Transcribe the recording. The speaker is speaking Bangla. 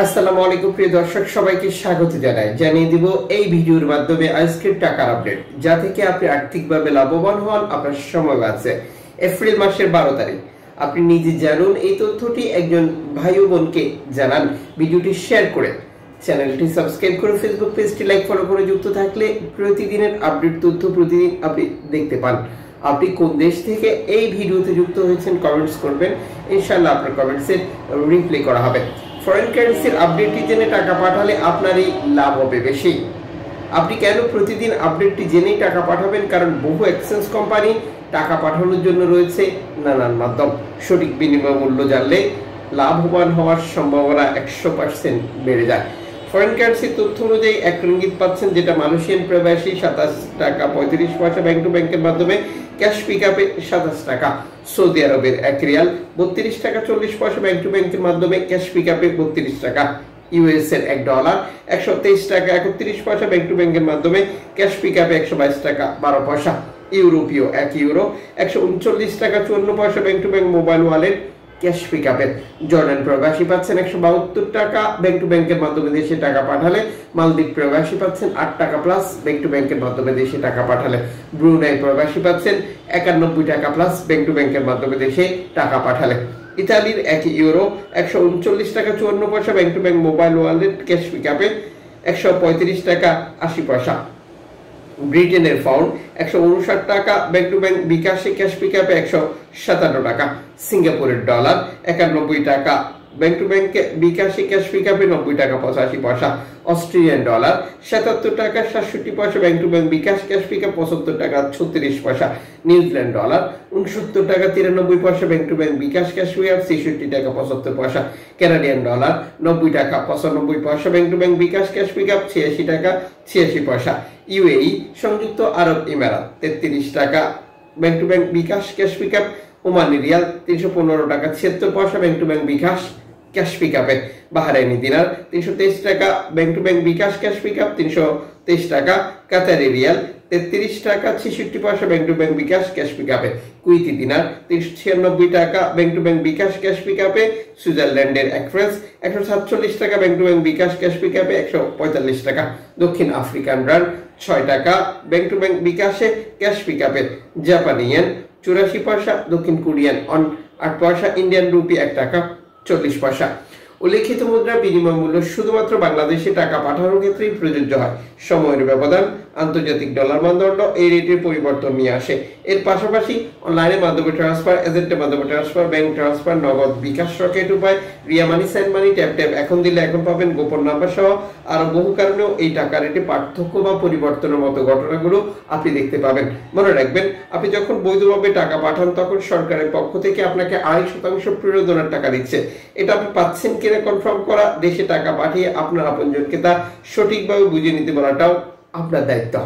আসসালামু আলাইকুম প্রিয় দর্শক, সবাইকে স্বাগত জানাই। জানিয়ে দিব এই ভিডিওর মাধ্যমে আজকের টাকার আপডেট, যা থেকে আপনি আর্থিকভাবে লাভবান হন, আপনার সময় বাঁচে। এপ্রিল মাসের 12 তারিখ আপনি নিজে জানুন এই তথ্যটি, একজন ভাই ও বোনকে জানান, ভিডিওটি শেয়ার করে চ্যানেলটি সাবস্ক্রাইব করে ফেসবুক পেজটি লাইক ফলো করে যুক্ত থাকলে প্রতিদিনের আপডেট তথ্য প্রতিদিন আপনি দেখতে পান। আপনি কোন দেশ থেকে এই ভিডিওতে যুক্ত হয়েছেন কমেন্টস করবেন, ইনশাআল্লাহ আপনার কমেন্টসের রিপ্লাই করা হবে। ফরেন কারেন্সির আপডেটটি জেনে টাকা পাঠালে আপনারই লাভ হবে বেশি। আপনি কেন প্রতিদিন আপডেটটি জেনেই টাকা পাঠাবেন? কারণ বহু এক্সচেঞ্জ কোম্পানি টাকা পাঠানোর জন্য রয়েছে নানান মাধ্যম। সঠিক বিনিময় মূল্য জানলে লাভবান হওয়ার সম্ভাবনা 100% বেড়ে যায়। ফরেন কারেন্সির তথ্য অনুযায়ী 1 রিঙ্গিত পাচ্ছেন, যেটা মালয়েশিয়ান প্রবাসী 27 টাকা 35 পয়সা ব্যাংক টু ব্যাংকের মাধ্যমে ক্যাশ পিকআপে 27 টাকা। সৌদি আরবের 1 রিয়াল 32 টাকা 40 পয়সা ব্যাংক টু ব্যাংকের মাধ্যমে ক্যাশ পিকআপে 32 টাকা। ইউএস এর $1 123 টাকা 31 পয়সা ব্যাংক টু ব্যাংকের মাধ্যমে ক্যাশ পিকআপে 122 টাকা 12 পয়সা। ইউরোপীয় 1 ইউরো 139 টাকা 54 পয়সা bank to bank mobile wallet cash পিকআপে। জর্ডান প্রবাসী পাচ্ছেন 172 টাকা ব্যাংক টু ব্যাংকের মাধ্যমে দেশে টাকা পাঠালে। মালদ্বীপ প্রবাসী পাচ্ছেন 8 টাকা প্লাস ব্যাংক টু ব্যাংকের মাধ্যমে দেশে টাকা পাঠালে। ব্রুনাই প্রবাসী পাচ্ছেন 91 টাকা প্লাস ব্যাংক টু ব্যাংকের মাধ্যমে দেশে টাকা পাঠালে। ইতালির 1 ইউরো 139 টাকা 54 পয়সা bank to bank mobile wallet cash পিকআপে 135 টাকা 80 পয়সা। ব্রিটেনের পাউন্ড 159 টাকা ব্যাংক টু ব্যাংক বিকাশে ক্যাশ পিকআপে 157 টাকা। সিঙ্গাপুরের ডলার 91 টাকা ব্যাংক টু ব্যাংক বিকাশে ক্যাশ পিকআপে 90 টাকা 85 পয়সা। অস্ট্রেলিয়ান ডলার 77 টাকা 67 পয়সা bank to bank bKash cash pickup 75 টাকা 36 পয়সা। নিউজিল্যান্ড ডলার 69 টাকা 93 পয়সা bank to bank bKash cash pickup 66 টাকা 75 পয়সা। কানাডিয়ান ডলার 90 টাকা 95 পয়সা bank to bank bKash cash pickup 86 টাকা 86 পয়সা। ইউএই সংযুক্ত আরব ইমারাত 33 টাকা bank to bank bKash cash pickup. Omani riyal 315 টাকা 76 পয়সা bank to bank bKash cash পিকআপে। বাহরাইনি দিনার 323 টাকা bank to bank bKash cash pickup 323 টাকা। কাতারি রিয়াল 33 টাকা 66 পয়সা bank to bank bKash cash পিকআপে। কুইতি দিনার 396 টাকা bank to bank bKash cash পিকআপে। সুইজারল্যান্ডের 1 ফ্রাঙ্ক 147 টাকা bank to bank bKash cash পিকআপে 145 টাকা। দক্ষিণ আফ্রিকান রান্ড 6 টাকা ব্যাংক টু ব্যাংক বিকাশে ক্যাশ পিকআপে। জাপানি ইয়েন 84 পয়সা। দক্ষিণ কোরিয়ান অন 8 পয়সা। ইন্ডিয়ান রুপি 1 টাকা 40 পয়সা। উল্লেখিত মুদ্রা বিনিময় মূল্য শুধুমাত্র বাংলাদেশে টাকা পাঠানোর ক্ষেত্রেই প্রযোজ্য হয়। সময়ের ব্যবধান, আন্তর্জাতিক ডলার মানদণ্ড এই রেটের পরিবর্তন নিয়ে আসে। এর পাশাপাশি অনলাইনের মাধ্যমে ট্রান্সফার, এজেন্টের মাধ্যমে ট্রান্সফার, ব্যাংক ট্রান্সফার, নগদ, বিকাশ, রকেট উপায়, রিয়া মানি, সেন্ড মানি, ট্যাপ ট্যাপ, এখন দিলে এখন পাবেন, গোপন নাম্বার সহ আরো বহু কারণেও এই টাকা রেটে পার্থক্য বা পরিবর্তনের মতো ঘটনাগুলো আপনি দেখতে পাবেন। মনে রাখবেন, আপনি যখন বৈধভাবে টাকা পাঠান তখন সরকারের পক্ষ থেকে আপনাকে 2.5% প্রণোদনার টাকা দিচ্ছে। এটা আপনি পাচ্ছেন কিনা কনফার্ম করা, দেশে টাকা পাঠিয়ে আপনার আপনজনকে তা সঠিকভাবে বুঝে নিতে বলাটাও আপনার দায়িত্ব।